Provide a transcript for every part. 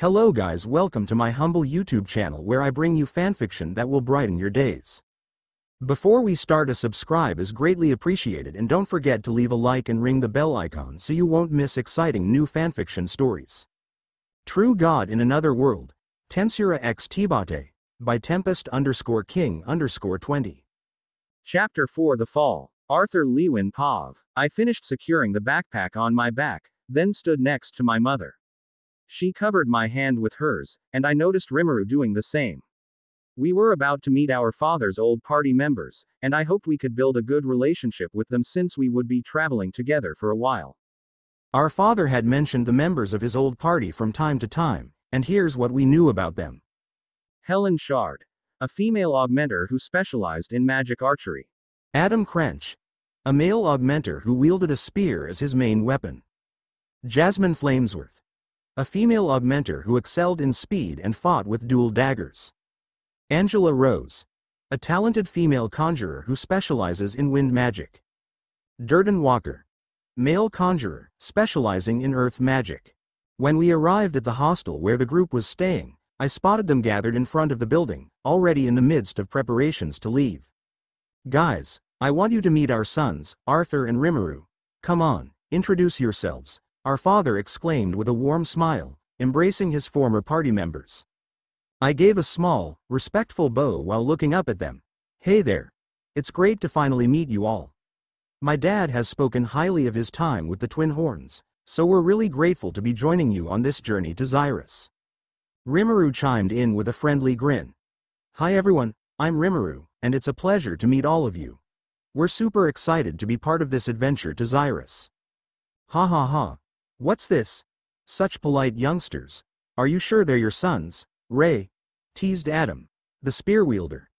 Hello guys, welcome to my humble YouTube channel where I bring you fanfiction that will brighten your days. Before we start, a subscribe is greatly appreciated, and don't forget to leave a like and ring the bell icon so you won't miss exciting new fanfiction stories. True God in Another World, Tensura x Tbate, by Tempest_King_20. Chapter 4: The Fall. Arthur Lewin Pav. I finished securing the backpack on my back, then stood next to my mother. She covered my hand with hers, and I noticed Rimuru doing the same. We were about to meet our father's old party members, and I hoped we could build a good relationship with them since we would be traveling together for a while. Our father had mentioned the members of his old party from time to time, and here's what we knew about them. Helen Shard, a female augmenter who specialized in magic archery. Adam Crench, a male augmenter who wielded a spear as his main weapon. Jasmine Flamesworth, a female augmenter who excelled in speed and fought with dual daggers. Angela Rose, a talented female conjurer who specializes in wind magic. Durden Walker, male conjurer, specializing in earth magic. When we arrived at the hostel where the group was staying, I spotted them gathered in front of the building, already in the midst of preparations to leave. Guys, I want you to meet our sons, Arthur and Rimuru. Come on, introduce yourselves, our father exclaimed with a warm smile, embracing his former party members. I gave a small, respectful bow while looking up at them. Hey there. It's great to finally meet you all. My dad has spoken highly of his time with the Twin Horns, so we're really grateful to be joining you on this journey to Xyrus. Rimuru chimed in with a friendly grin. Hi everyone, I'm Rimuru, and it's a pleasure to meet all of you. We're super excited to be part of this adventure to Xyrus. Ha ha ha. What's this? Such polite youngsters. Are you sure they're your sons, Ray? Teased Adam, the spear wielder.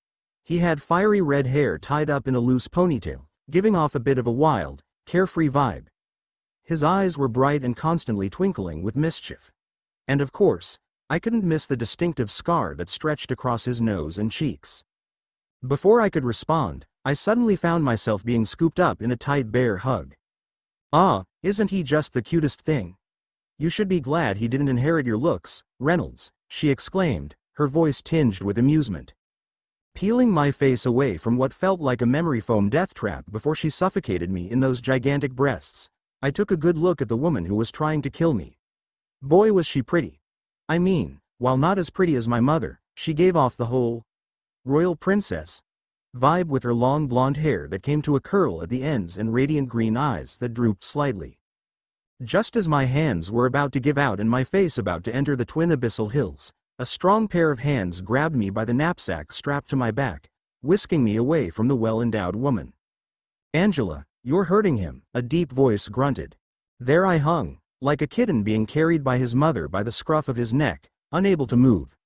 He had fiery red hair tied up in a loose ponytail, giving off a bit of a wild, carefree vibe. His eyes were bright and constantly twinkling with mischief. And of course, I couldn't miss the distinctive scar that stretched across his nose and cheeks. Before I could respond, I suddenly found myself being scooped up in a tight bear hug. Ah, isn't he just the cutest thing? You should be glad he didn't inherit your looks, Reynolds, she exclaimed, her voice tinged with amusement. Peeling my face away from what felt like a memory foam death trap before she suffocated me in those gigantic breasts, I took a good look at the woman who was trying to kill me. Boy, was she pretty. I mean, while not as pretty as my mother, she gave off the whole royal princess vibe with her long blonde hair that came to a curl at the ends and radiant green eyes that drooped slightly. Just as my hands were about to give out and my face about to enter the twin abyssal hills, a strong pair of hands grabbed me by the knapsack strapped to my back, whisking me away from the well-endowed woman. Angela, you're hurting him, a deep voice grunted. There I hung, like a kitten being carried by his mother by the scruff of his neck, unable to move.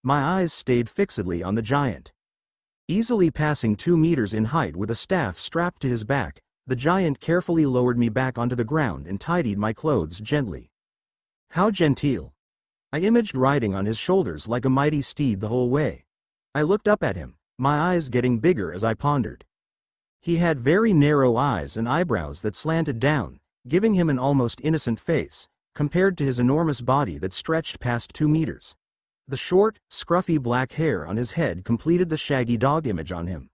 My eyes stayed fixedly on the giant. Easily passing 2 meters in height with a staff strapped to his back, the giant carefully lowered me back onto the ground and tidied my clothes gently. How genteel. I imaged riding on his shoulders like a mighty steed the whole way. I looked up at him, my eyes getting bigger as I pondered. He had very narrow eyes and eyebrows that slanted down, giving him an almost innocent face, compared to his enormous body that stretched past 2 meters. The short, scruffy black hair on his head completed the shaggy dog image on him.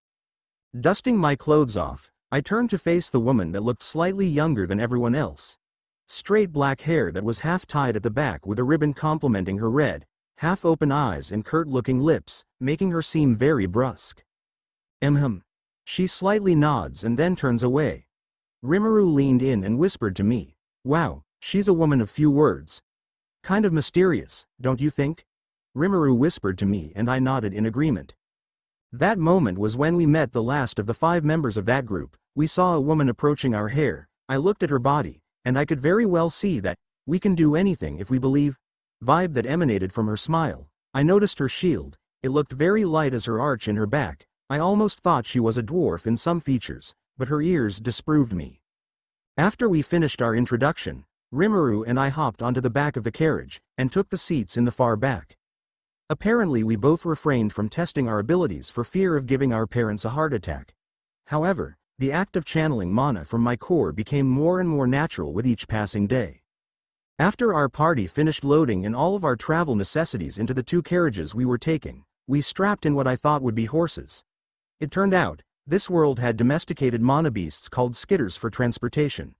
Dusting my clothes off, I turned to face the woman that looked slightly younger than everyone else. Straight black hair that was half tied at the back with a ribbon complementing her red, half-open eyes and curt-looking lips, making her seem very brusque. She slightly nods and then turns away. Rimuru leaned in and whispered to me, wow, she's a woman of few words. Kind of mysterious, don't you think? Rimuru whispered to me and I nodded in agreement. That moment was when we met the last of the 5 members of that group. We saw a woman approaching our hair. I looked at her body, and I could very well see that we can do anything if we believe vibe that emanated from her smile. I noticed her shield. It looked very light as her arch in her back. I almost thought she was a dwarf in some features, but her ears disproved me. After we finished our introduction, Rimuru and I hopped onto the back of the carriage and took the seats in the far back. Apparently we both refrained from testing our abilities for fear of giving our parents a heart attack. However, the act of channeling mana from my core became more and more natural with each passing day. After our party finished loading in all of our travel necessities into the 2 carriages we were taking, we strapped in what I thought would be horses. It turned out, this world had domesticated mana beasts called skitters for transportation.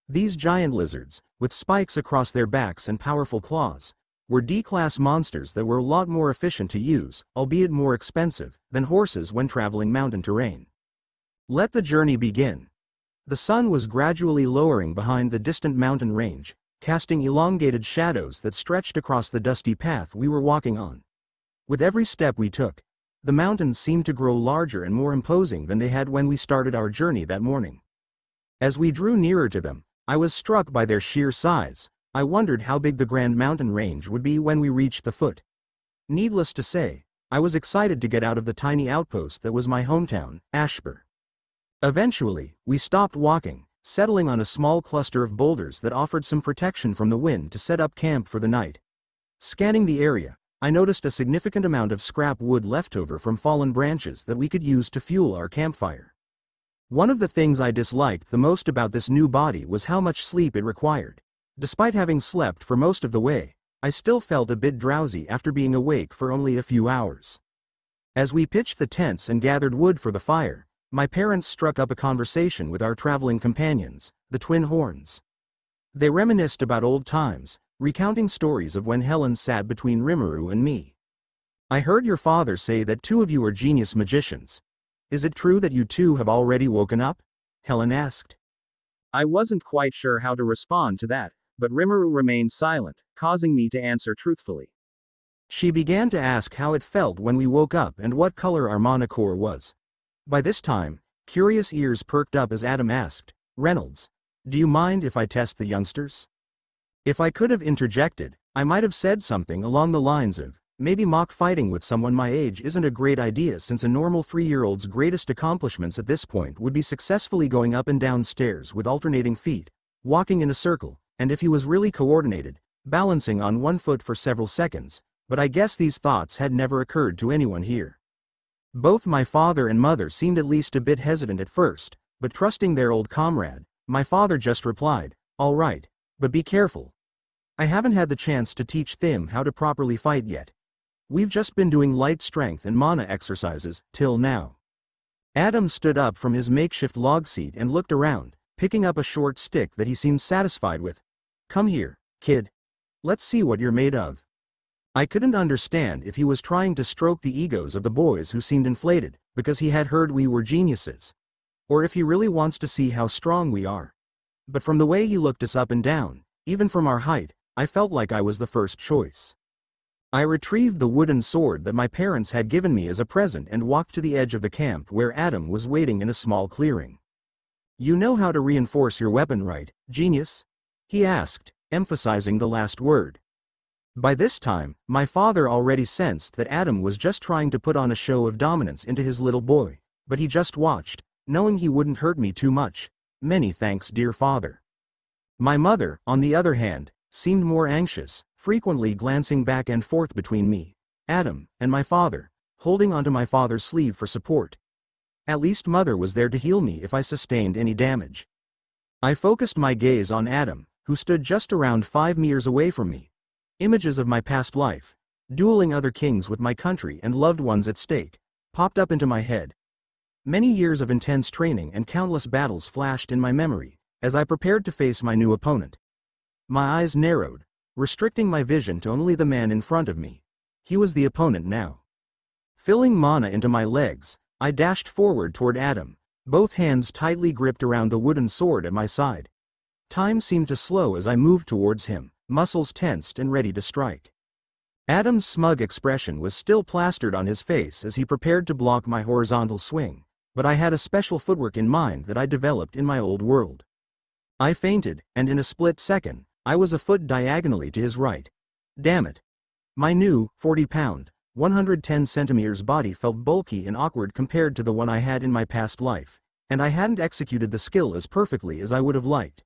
These giant lizards, with spikes across their backs and powerful claws, were D-class monsters that were a lot more efficient to use, albeit more expensive, than horses when traveling mountain terrain. Let the journey begin. The sun was gradually lowering behind the distant mountain range, casting elongated shadows that stretched across the dusty path we were walking on. With every step we took, the mountains seemed to grow larger and more imposing than they had when we started our journey that morning. As we drew nearer to them, I was struck by their sheer size. I wondered how big the Grand Mountain Range would be when we reached the foot. Needless to say, I was excited to get out of the tiny outpost that was my hometown, Ashbur. Eventually, we stopped walking, settling on a small cluster of boulders that offered some protection from the wind to set up camp for the night. Scanning the area, I noticed a significant amount of scrap wood left over from fallen branches that we could use to fuel our campfire. One of the things I disliked the most about this new body was how much sleep it required. Despite having slept for most of the way, I still felt a bit drowsy after being awake for only a few hours. As we pitched the tents and gathered wood for the fire, my parents struck up a conversation with our traveling companions, the twin horns. They reminisced about old times, recounting stories of when Helen sat between Rimuru and me. I heard your father say that 2 of you are genius magicians. Is it true that you 2 have already woken up? Helen asked. I wasn't quite sure how to respond to that, but Rimuru remained silent, causing me to answer truthfully. She began to ask how it felt when we woke up and what color our mana core was. By this time, curious ears perked up as Adam asked, Reynolds, do you mind if I test the youngsters? If I could have interjected, I might have said something along the lines of, maybe mock fighting with someone my age isn't a great idea since a normal 3-year-old's greatest accomplishments at this point would be successfully going up and down stairs with alternating feet, walking in a circle, and if he was really coordinated, balancing on 1 foot for several seconds, but I guess these thoughts had never occurred to anyone here. Both my father and mother seemed at least a bit hesitant at first, but trusting their old comrade, my father just replied, all right, but be careful. I haven't had the chance to teach them how to properly fight yet. We've just been doing light strength and mana exercises, till now. Adam stood up from his makeshift log seat and looked around, picking up a short stick that he seemed satisfied with. Come here, kid. Let's see what you're made of. I couldn't understand if he was trying to stroke the egos of the boys who seemed inflated, because he had heard we were geniuses. Or if he really wants to see how strong we are. But from the way he looked us up and down, even from our height, I felt like I was the first choice. I retrieved the wooden sword that my parents had given me as a present and walked to the edge of the camp where Adam was waiting in a small clearing. You know how to reinforce your weapon, right, genius? He asked, emphasizing the last word. By this time, my father already sensed that Adam was just trying to put on a show of dominance into his little boy, but he just watched, knowing he wouldn't hurt me too much. Many thanks, dear father. My mother, on the other hand, seemed more anxious, frequently glancing back and forth between me, Adam, and my father, holding onto my father's sleeve for support. At least mother was there to heal me if I sustained any damage. I focused my gaze on Adam, who stood just around 5 meters away from me. Images of my past life, dueling other kings with my country and loved ones at stake, popped up into my head. Many years of intense training and countless battles flashed in my memory, as I prepared to face my new opponent. My eyes narrowed, restricting my vision to only the man in front of me. He was the opponent now. Filling mana into my legs, I dashed forward toward Adam, both hands tightly gripped around the wooden sword at my side. Time seemed to slow as I moved towards him, muscles tensed and ready to strike. Adam's smug expression was still plastered on his face as he prepared to block my horizontal swing, but I had a special footwork in mind that I developed in my old world. I feinted, and in a split second, I was a foot diagonally to his right. Damn it. My new, 40-pound, 110 centimeters body felt bulky and awkward compared to the one I had in my past life, and I hadn't executed the skill as perfectly as I would have liked.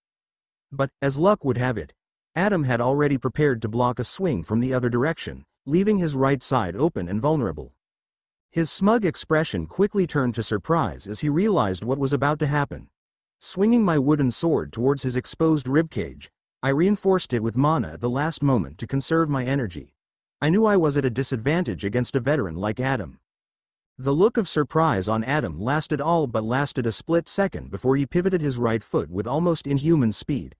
But, as luck would have it, Adam had already prepared to block a swing from the other direction, leaving his right side open and vulnerable. His smug expression quickly turned to surprise as he realized what was about to happen. Swinging my wooden sword towards his exposed ribcage, I reinforced it with mana at the last moment to conserve my energy. I knew I was at a disadvantage against a veteran like Adam. The look of surprise on Adam lasted a split second before he pivoted his right foot with almost inhuman speed.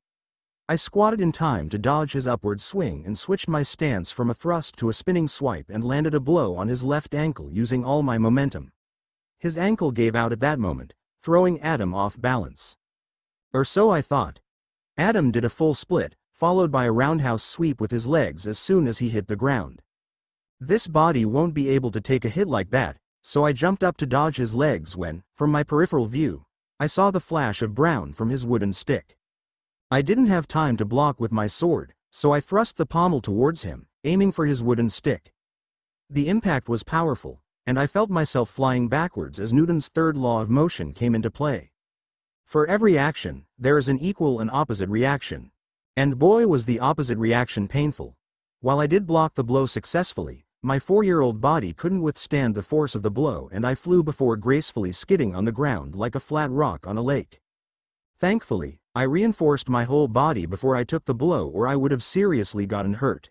I squatted in time to dodge his upward swing and switched my stance from a thrust to a spinning swipe and landed a blow on his left ankle using all my momentum. His ankle gave out at that moment, throwing Adam off balance. Or so I thought. Adam did a full split, followed by a roundhouse sweep with his legs as soon as he hit the ground. This body won't be able to take a hit like that, so I jumped up to dodge his legs when, from my peripheral view, I saw the flash of brown from his wooden stick. I didn't have time to block with my sword, so I thrust the pommel towards him, aiming for his wooden stick. The impact was powerful, and I felt myself flying backwards as Newton's third law of motion came into play. For every action, there is an equal and opposite reaction. And boy was the opposite reaction painful. While I did block the blow successfully, my 4-year-old body couldn't withstand the force of the blow and I flew before gracefully skidding on the ground like a flat rock on a lake. Thankfully, I reinforced my whole body before I took the blow or I would have seriously gotten hurt.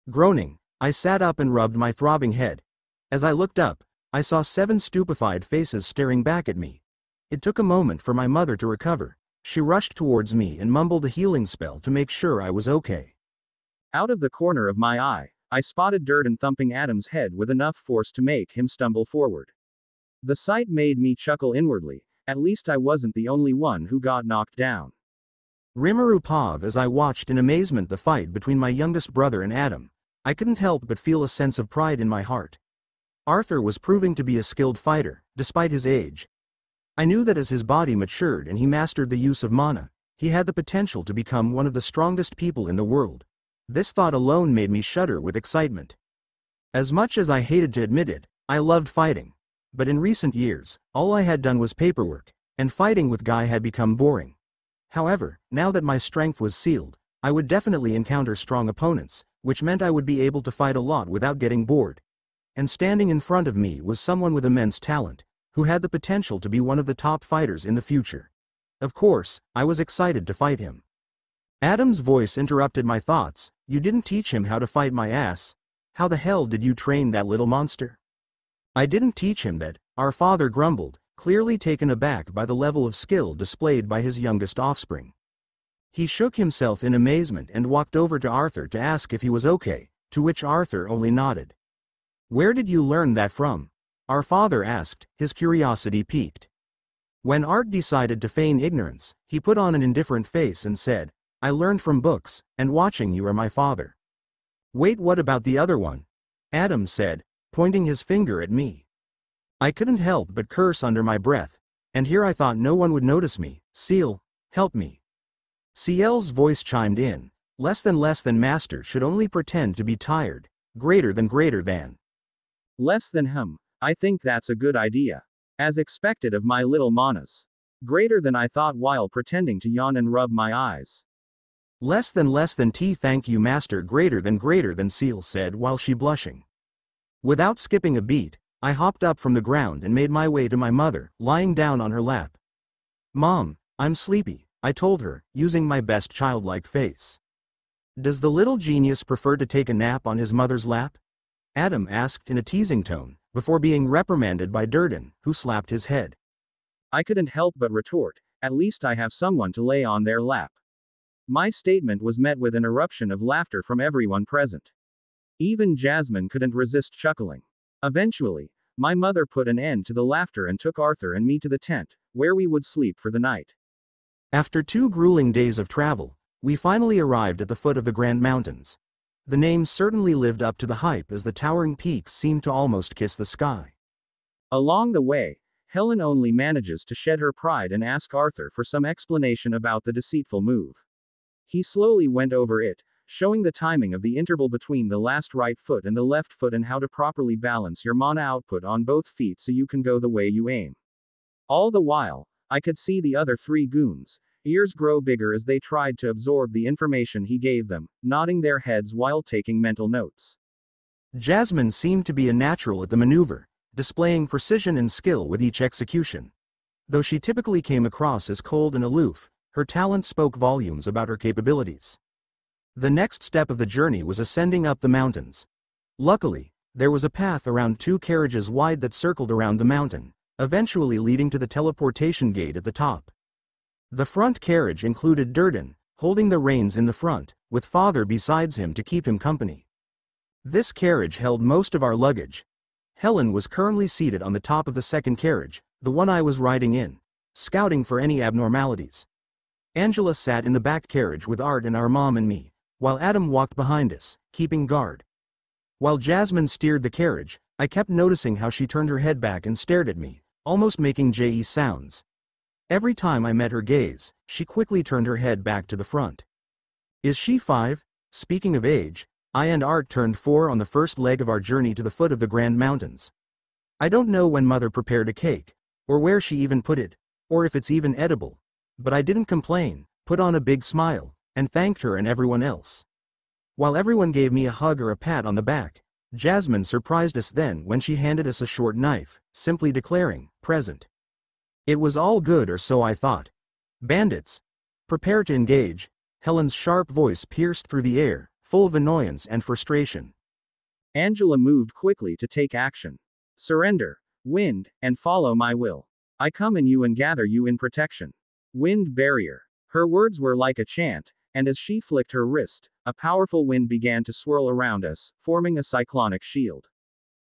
Groaning, I sat up and rubbed my throbbing head. As I looked up, I saw 7 stupefied faces staring back at me. It took a moment for my mother to recover. She rushed towards me and mumbled a healing spell to make sure I was okay. Out of the corner of my eye, I spotted Durden thumping Adam's head with enough force to make him stumble forward. The sight made me chuckle inwardly. At least I wasn't the only one who got knocked down. Rimuru paused as I watched in amazement the fight between my youngest brother and Adam. I couldn't help but feel a sense of pride in my heart. Arthur was proving to be a skilled fighter, despite his age. I knew that as his body matured and he mastered the use of mana, he had the potential to become one of the strongest people in the world. This thought alone made me shudder with excitement. As much as I hated to admit it, I loved fighting. But in recent years, all I had done was paperwork, and fighting with Guy had become boring. However, now that my strength was sealed, I would definitely encounter strong opponents, which meant I would be able to fight a lot without getting bored. And standing in front of me was someone with immense talent, who had the potential to be one of the top fighters in the future. Of course, I was excited to fight him. Adam's voice interrupted my thoughts. You didn't teach him how to fight, my ass. How the hell did you train that little monster? I didn't teach him that, our father grumbled, clearly taken aback by the level of skill displayed by his youngest offspring. He shook himself in amazement and walked over to Arthur to ask if he was okay, to which Arthur only nodded. Where did you learn that from? Our father asked, his curiosity piqued. When Art decided to feign ignorance, he put on an indifferent face and said, I learned from books, and watching you or my father. Wait, what about the other one? Adam said, pointing his finger at me. I couldn't help but curse under my breath, and here I thought no one would notice me. Seal, help me. Ciel's voice chimed in. Less than master should only pretend to be tired. Greater than. Less than him. I think that's a good idea. As expected of my little manas. Greater than, I thought while pretending to yawn and rub my eyes. Less than T. Thank you, master. Greater than, Ciel said while she blushing. Without skipping a beat, I hopped up from the ground and made my way to my mother, lying down on her lap. Mom, I'm sleepy, I told her, using my best childlike face. Does the little genius prefer to take a nap on his mother's lap? Adam asked in a teasing tone, before being reprimanded by Durden, who slapped his head. I couldn't help but retort, at least I have someone to lay on their lap. My statement was met with an eruption of laughter from everyone present. Even Jasmine couldn't resist chuckling. Eventually, my mother put an end to the laughter and took Arthur and me to the tent, where we would sleep for the night. After 2 grueling days of travel, we finally arrived at the foot of the Grand Mountains. The name certainly lived up to the hype as the towering peaks seemed to almost kiss the sky. Along the way, Helen only manages to shed her pride and ask Arthur for some explanation about the deceitful move. He slowly went over it, showing the timing of the interval between the last right foot and the left foot and how to properly balance your mana output on both feet so you can go the way you aim. All the while, I could see the other 3 goons, ears grow bigger as they tried to absorb the information he gave them, nodding their heads while taking mental notes. Jasmine seemed to be a natural at the maneuver, displaying precision and skill with each execution. Though she typically came across as cold and aloof, Her talent spoke volumes about her capabilities. The next step of the journey was ascending up the mountains. Luckily, there was a path around 2 carriages wide that circled around the mountain, eventually leading to the teleportation gate at the top. The front carriage included Durden, holding the reins in the front, with father besides him to keep him company. This carriage held most of our luggage. Helen was currently seated on the top of the second carriage, the one I was riding in, scouting for any abnormalities. Angela sat in the back carriage with Art and our mom and me, while Adam walked behind us, keeping guard. While Jasmine steered the carriage, I kept noticing how she turned her head back and stared at me, almost making JE sounds. Every time I met her gaze, she quickly turned her head back to the front. Is she 5? Speaking of age, I and Art turned 4 on the first leg of our journey to the foot of the Grand Mountains. I don't know when Mother prepared a cake, or where she even put it, or if it's even edible, but I didn't complain, put on a big smile, and thanked her and everyone else. While everyone gave me a hug or a pat on the back, Jasmine surprised us then when she handed us a short knife, simply declaring, "Present." It was all good, or so I thought. "Bandits! Prepare to engage." Helen's sharp voice pierced through the air, full of annoyance and frustration. Angela moved quickly to take action. "Surrender, wind, and follow my will. I come in you and gather you in protection. Wind barrier." Her words were like a chant, and as she flicked her wrist, a powerful wind began to swirl around us, forming a cyclonic shield.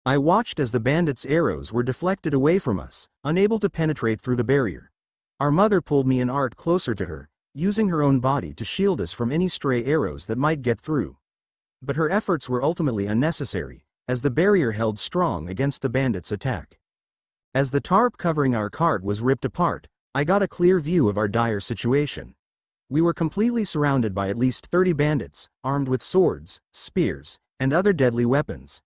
I watched as the bandits' arrows were deflected away from us, unable to penetrate through the barrier. Our mother pulled me and Art closer to her, using her own body to shield us from any stray arrows that might get through. But her efforts were ultimately unnecessary, as the barrier held strong against the bandits' attack. As the tarp covering our cart was ripped apart, I got a clear view of our dire situation. We were completely surrounded by at least 30 bandits, armed with swords, spears, and other deadly weapons.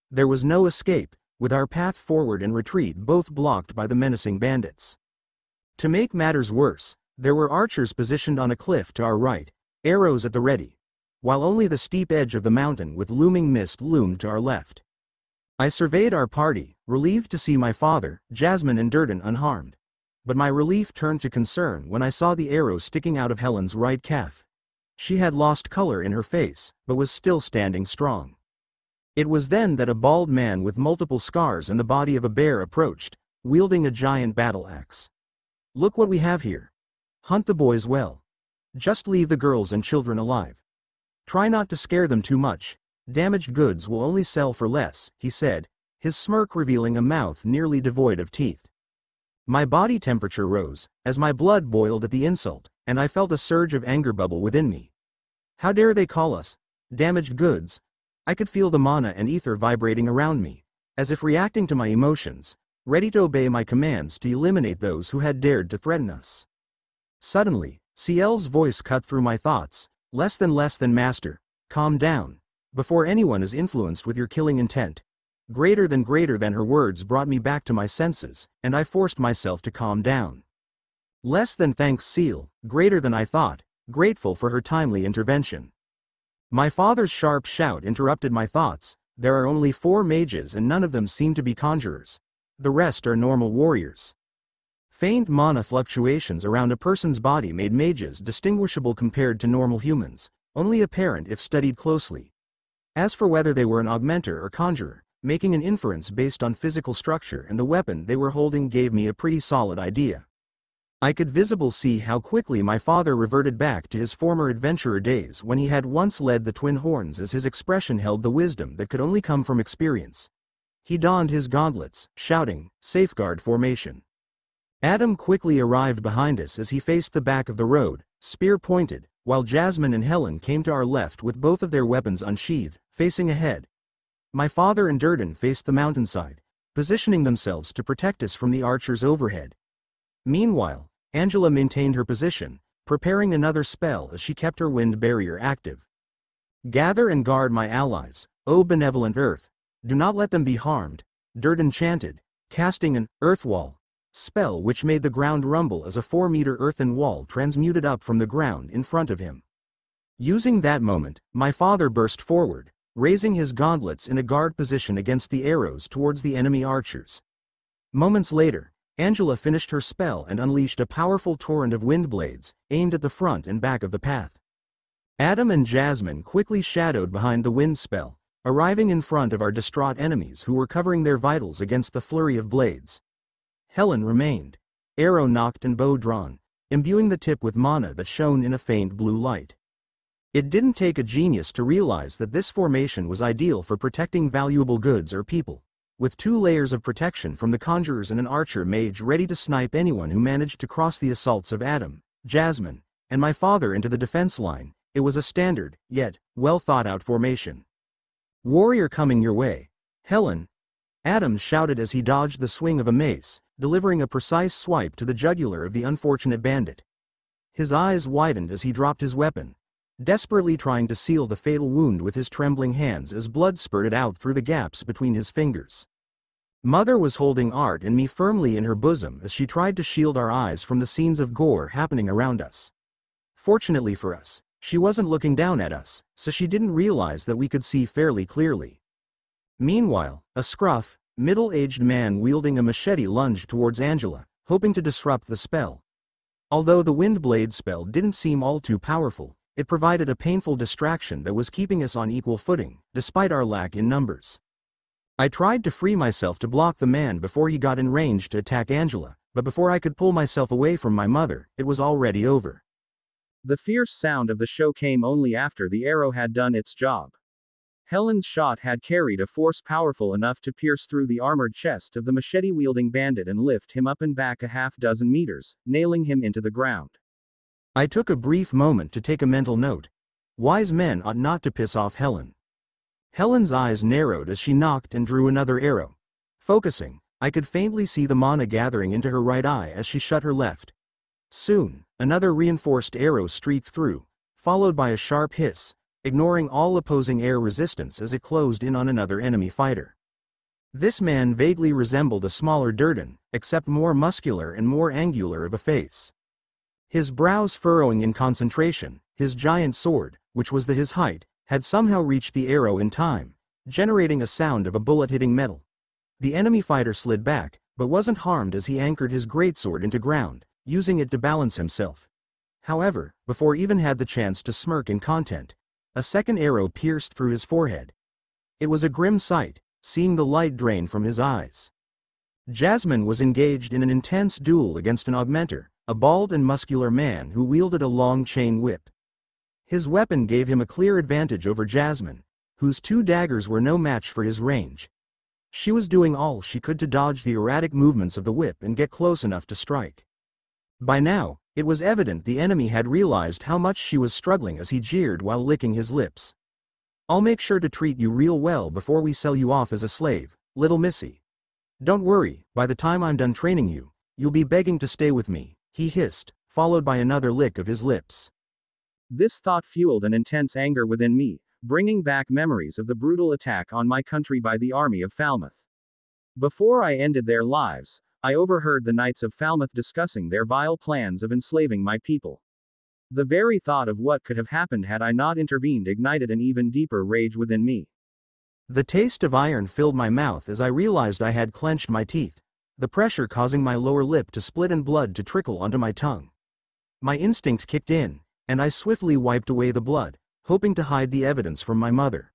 There was no escape, with our path forward and retreat both blocked by the menacing bandits. To make matters worse, there were archers positioned on a cliff to our right, arrows at the ready, while only the steep edge of the mountain with looming mist loomed to our left. I surveyed our party, relieved to see my father, Jasmine and Durden unharmed. But my relief turned to concern when I saw the arrow sticking out of Helen's right calf. She had lost color in her face, but was still standing strong. It was then that a bald man with multiple scars and the body of a bear approached, wielding a giant battle axe. "Look what we have here. Hunt the boys well. Just leave the girls and children alive. Try not to scare them too much. Damaged goods will only sell for less," he said, his smirk revealing a mouth nearly devoid of teeth. My body temperature rose, as my blood boiled at the insult, and I felt a surge of anger bubble within me. How dare they call us damaged goods? I could feel the mana and ether vibrating around me, as if reacting to my emotions, ready to obey my commands to eliminate those who had dared to threaten us. Suddenly, CL's voice cut through my thoughts. Less than master, calm down, before anyone is influenced with your killing intent." Greater than her words brought me back to my senses, and I forced myself to calm down. Less than thanks Seal, greater than I thought, grateful for her timely intervention. My father's sharp shout interrupted my thoughts. There are only 4 mages and none of them seem to be conjurers. The rest are normal warriors. Faint mana fluctuations around a person's body made mages distinguishable compared to normal humans, only apparent if studied closely. As for whether they were an augmenter or conjurer, making an inference based on physical structure and the weapon they were holding gave me a pretty solid idea. I could visibly see how quickly my father reverted back to his former adventurer days when he had once led the Twin Horns, as his expression held the wisdom that could only come from experience. He donned his gauntlets, shouting, "Safeguard formation." Adam quickly arrived behind us as he faced the back of the road, spear pointed, while Jasmine and Helen came to our left with both of their weapons unsheathed, facing ahead. My father and Durden faced the mountainside, positioning themselves to protect us from the archers overhead. Meanwhile, Angela maintained her position, preparing another spell as she kept her wind barrier active. "Gather and guard my allies, O benevolent earth. Do not let them be harmed," Durden chanted, casting an earth wall spell which made the ground rumble as a 4-meter earthen wall transmuted up from the ground in front of him. Using that moment, my father burst forward, raising his gauntlets in a guard position against the arrows towards the enemy archers. Moments later, Angela finished her spell and unleashed a powerful torrent of wind blades, aimed at the front and back of the path. Adam and Jasmine quickly shadowed behind the wind spell, arriving in front of our distraught enemies who were covering their vitals against the flurry of blades. Helen remained, arrow nocked and bow drawn, imbuing the tip with mana that shone in a faint blue light. It didn't take a genius to realize that this formation was ideal for protecting valuable goods or people, with 2 layers of protection from the conjurers and an archer mage ready to snipe anyone who managed to cross the assaults of Adam, Jasmine, and my father into the defense line. It was a standard, yet well-thought-out formation. "Warrior coming your way, Helen," Adam shouted as he dodged the swing of a mace, delivering a precise swipe to the jugular of the unfortunate bandit. His eyes widened as he dropped his weapon, desperately trying to seal the fatal wound with his trembling hands as blood spurted out through the gaps between his fingers. Mother was holding Art and me firmly in her bosom as she tried to shield our eyes from the scenes of gore happening around us. Fortunately for us, she wasn't looking down at us, so she didn't realize that we could see fairly clearly. Meanwhile, a scruff, middle-aged man wielding a machete lunged towards Angela, hoping to disrupt the spell. Although the wind blade spell didn't seem all too powerful, it provided a painful distraction that was keeping us on equal footing, despite our lack in numbers. I tried to free myself to block the man before he got in range to attack Angela, but before I could pull myself away from my mother, it was already over. The fierce sound of the show came only after the arrow had done its job. Helen's shot had carried a force powerful enough to pierce through the armored chest of the machete-wielding bandit and lift him up and back a half-dozen meters, nailing him into the ground. I took a brief moment to take a mental note. Wise men ought not to piss off Helen. Helen's eyes narrowed as she nocked and drew another arrow. Focusing, I could faintly see the mana gathering into her right eye as she shut her left. Soon, another reinforced arrow streaked through, followed by a sharp hiss, ignoring all opposing air resistance as it closed in on another enemy fighter. This man vaguely resembled a smaller Durden, except more muscular and more angular of a face. His brows furrowing in concentration, his giant sword, which was his height, had somehow reached the arrow in time, generating a sound of a bullet hitting metal. The enemy fighter slid back, but wasn't harmed as he anchored his greatsword into ground, using it to balance himself. However, before he even had the chance to smirk in content, a second arrow pierced through his forehead. It was a grim sight, seeing the light drain from his eyes. Jasmine was engaged in an intense duel against an augmenter, a bald and muscular man who wielded a long chain whip. His weapon gave him a clear advantage over Jasmine, whose 2 daggers were no match for his range. She was doing all she could to dodge the erratic movements of the whip and get close enough to strike. By now, it was evident the enemy had realized how much she was struggling as he jeered while licking his lips. "I'll make sure to treat you real well before we sell you off as a slave, little missy. Don't worry, by the time I'm done training you, you'll be begging to stay with me," he hissed, followed by another lick of his lips. This thought fueled an intense anger within me, bringing back memories of the brutal attack on my country by the army of Falmouth. Before I ended their lives, I overheard the Knights of Falmouth discussing their vile plans of enslaving my people. The very thought of what could have happened had I not intervened ignited an even deeper rage within me. The taste of iron filled my mouth as I realized I had clenched my teeth, the pressure causing my lower lip to split and blood to trickle onto my tongue. My instinct kicked in, and I swiftly wiped away the blood, hoping to hide the evidence from my mother.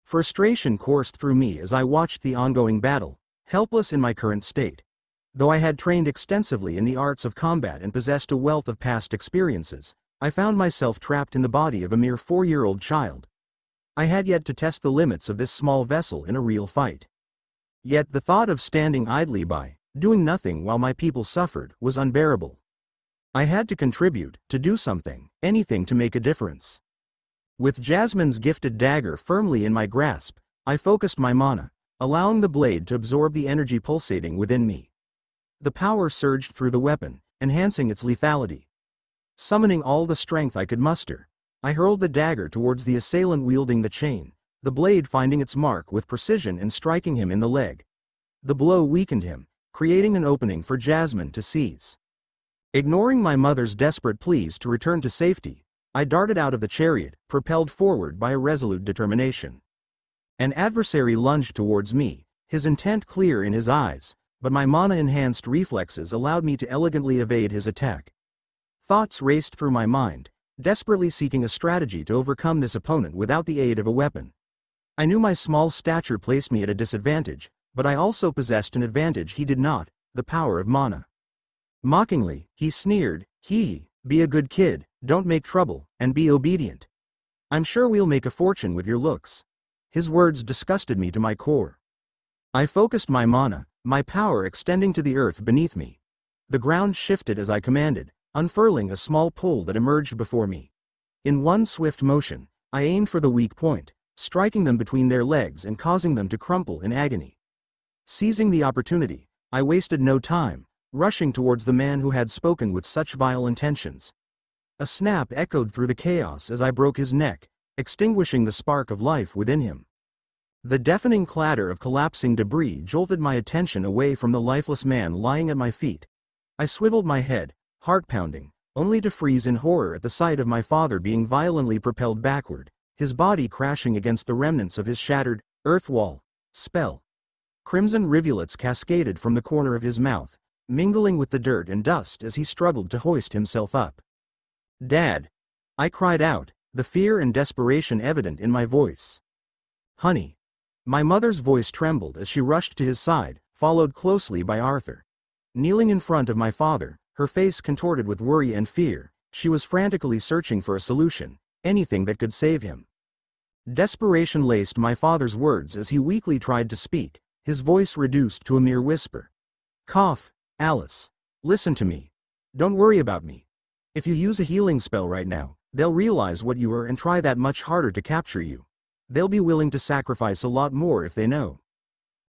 Frustration coursed through me as I watched the ongoing battle, helpless in my current state. Though I had trained extensively in the arts of combat and possessed a wealth of past experiences, I found myself trapped in the body of a mere 4-year-old child. I had yet to test the limits of this small vessel in a real fight. Yet the thought of standing idly by, doing nothing while my people suffered, was unbearable. I had to contribute, to do something, anything to make a difference. With Jasmine's gifted dagger firmly in my grasp, I focused my mana, allowing the blade to absorb the energy pulsating within me. The power surged through the weapon, enhancing its lethality. Summoning all the strength I could muster, I hurled the dagger towards the assailant wielding the chain, the blade finding its mark with precision and striking him in the leg. The blow weakened him, creating an opening for Jasmine to seize. Ignoring my mother's desperate pleas to return to safety, I darted out of the chariot, propelled forward by a resolute determination. An adversary lunged towards me, his intent clear in his eyes, but my mana-enhanced reflexes allowed me to elegantly evade his attack. Thoughts raced through my mind, desperately seeking a strategy to overcome this opponent without the aid of a weapon. I knew my small stature placed me at a disadvantage, but I also possessed an advantage he did not, the power of mana. Mockingly, he sneered, "Hee, be a good kid, don't make trouble, and be obedient. I'm sure we'll make a fortune with your looks." His words disgusted me to my core. I focused my mana, my power extending to the earth beneath me. The ground shifted as I commanded, unfurling a small pole that emerged before me. In one swift motion, I aimed for the weak point, striking them between their legs and causing them to crumple in agony. Seizing the opportunity, I wasted no time, rushing towards the man who had spoken with such vile intentions. A snap echoed through the chaos as I broke his neck, extinguishing the spark of life within him. The deafening clatter of collapsing debris jolted my attention away from the lifeless man lying at my feet. I swiveled my head, heart pounding, only to freeze in horror at the sight of my father being violently propelled backward, his body crashing against the remnants of his shattered earth wall spell. Crimson rivulets cascaded from the corner of his mouth, mingling with the dirt and dust as he struggled to hoist himself up. "Dad!" I cried out, the fear and desperation evident in my voice. "Honey!" My mother's voice trembled as she rushed to his side, followed closely by Arthur. Kneeling in front of my father, her face contorted with worry and fear, she was frantically searching for a solution, anything that could save him. Desperation laced my father's words as he weakly tried to speak, his voice reduced to a mere whisper. "Cough, Alice. Listen to me. Don't worry about me. If you use a healing spell right now, they'll realize what you are and try that much harder to capture you. They'll be willing to sacrifice a lot more if they know."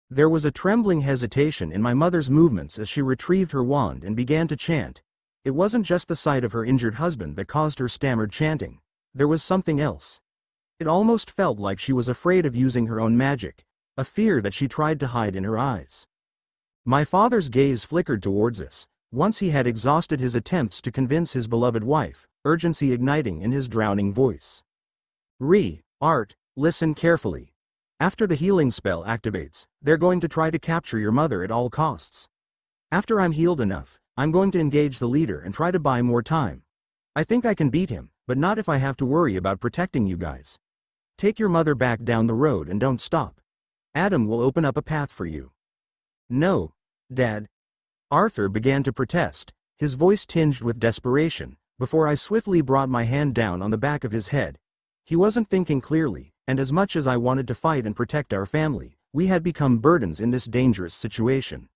There was a trembling hesitation in my mother's movements as she retrieved her wand and began to chant. It wasn't just the sight of her injured husband that caused her stammered chanting. There was something else. It almost felt like she was afraid of using her own magic, a fear that she tried to hide in her eyes. My father's gaze flickered towards us, once he had exhausted his attempts to convince his beloved wife, urgency igniting in his drowning voice. "Art, listen carefully. After the healing spell activates, they're going to try to capture your mother at all costs. After I'm healed enough, I'm going to engage the leader and try to buy more time. I think I can beat him, but not if I have to worry about protecting you guys. Take your mother back down the road and don't stop. Adam will open up a path for you." "No, Dad." Arthur began to protest, his voice tinged with desperation, before I swiftly brought my hand down on the back of his head. He wasn't thinking clearly, and as much as I wanted to fight and protect our family, we had become burdens in this dangerous situation.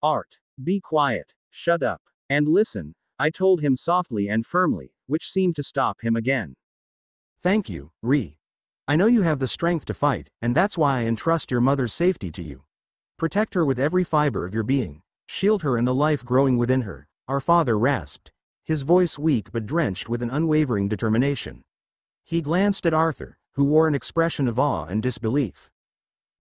"Art, be quiet, shut up, and listen," I told him softly and firmly, which seemed to stop him again. "Thank you, I know you have the strength to fight, and that's why I entrust your mother's safety to you. Protect her with every fiber of your being, shield her and the life growing within her," our father rasped, his voice weak but drenched with an unwavering determination. He glanced at Arthur, who wore an expression of awe and disbelief.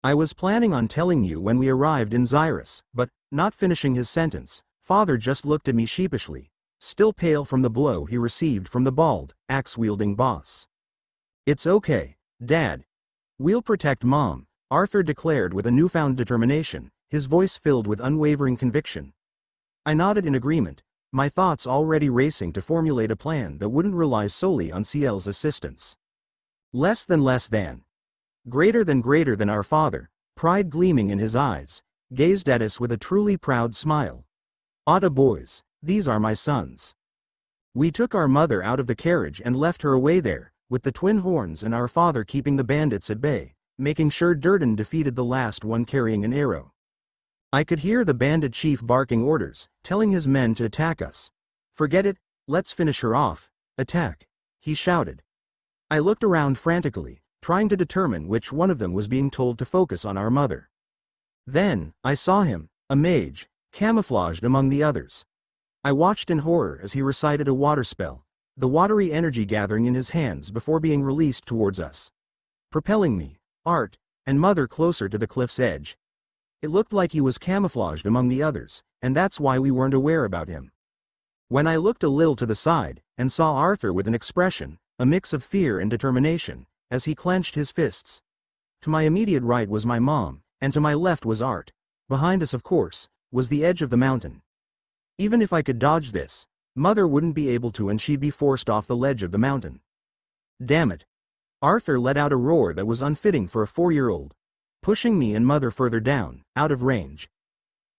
"I was planning on telling you when we arrived in Xyrus, but," not finishing his sentence, father just looked at me sheepishly, still pale from the blow he received from the bald, axe-wielding boss. "It's okay, Dad. We'll protect Mom," Arthur declared with a newfound determination, his voice filled with unwavering conviction. I nodded in agreement, my thoughts already racing to formulate a plan that wouldn't rely solely on CL's assistance. Less than greater than our father, pride gleaming in his eyes, gazed at us with a truly proud smile. "Atta boys, these are my sons." We took our mother out of the carriage and left her away there, with the twin horns and our father keeping the bandits at bay, making sure Durden defeated the last one carrying an arrow. I could hear the bandit chief barking orders, telling his men to attack us. "Forget it, let's finish her off. Attack," he shouted. I looked around frantically, trying to determine which one of them was being told to focus on our mother. Then, I saw him, a mage, camouflaged among the others. I watched in horror as he recited a water spell, the watery energy gathering in his hands before being released towards us, propelling me, Art, and Mother closer to the cliff's edge. It looked like he was camouflaged among the others, and that's why we weren't aware about him. When I looked a little to the side, and saw Arthur with an expression, a mix of fear and determination, as he clenched his fists. To my immediate right was my mom, and to my left was Art. Behind us, of course, was the edge of the mountain. Even if I could dodge this, Mother wouldn't be able to and she'd be forced off the ledge of the mountain. Damn it. Arthur let out a roar that was unfitting for a 4-year-old, pushing me and Mother further down, out of range.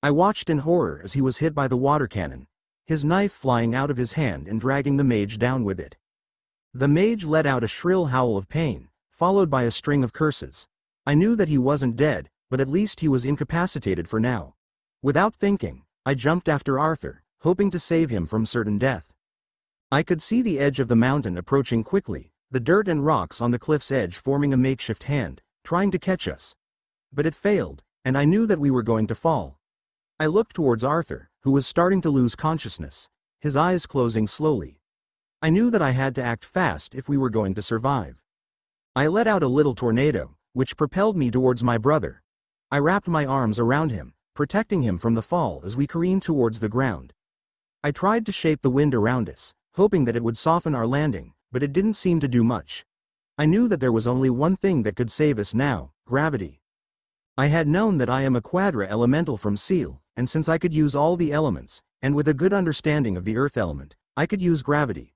I watched in horror as he was hit by the water cannon, his knife flying out of his hand and dragging the mage down with it. The mage let out a shrill howl of pain, followed by a string of curses. I knew that he wasn't dead, but at least he was incapacitated for now. Without thinking, I jumped after Arthur, hoping to save him from certain death. I could see the edge of the mountain approaching quickly, the dirt and rocks on the cliff's edge forming a makeshift hand, trying to catch us. But it failed, and I knew that we were going to fall. I looked towards Arthur, who was starting to lose consciousness, his eyes closing slowly. I knew that I had to act fast if we were going to survive. I let out a little tornado, which propelled me towards my brother. I wrapped my arms around him, protecting him from the fall as we careened towards the ground. I tried to shape the wind around us, hoping that it would soften our landing, but it didn't seem to do much. I knew that there was only one thing that could save us now: gravity. I had known that I am a quadra elemental from Seal, and since I could use all the elements, and with a good understanding of the earth element, I could use gravity.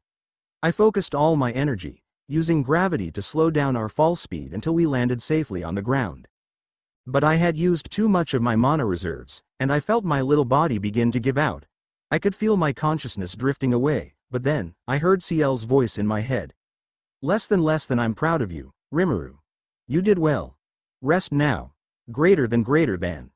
I focused all my energy, using gravity to slow down our fall speed until we landed safely on the ground. But I had used too much of my mana reserves, and I felt my little body begin to give out. I could feel my consciousness drifting away, but then, I heard Ciel's voice in my head. Less than I'm proud of you, Rimuru. You did well. Rest now. Greater than.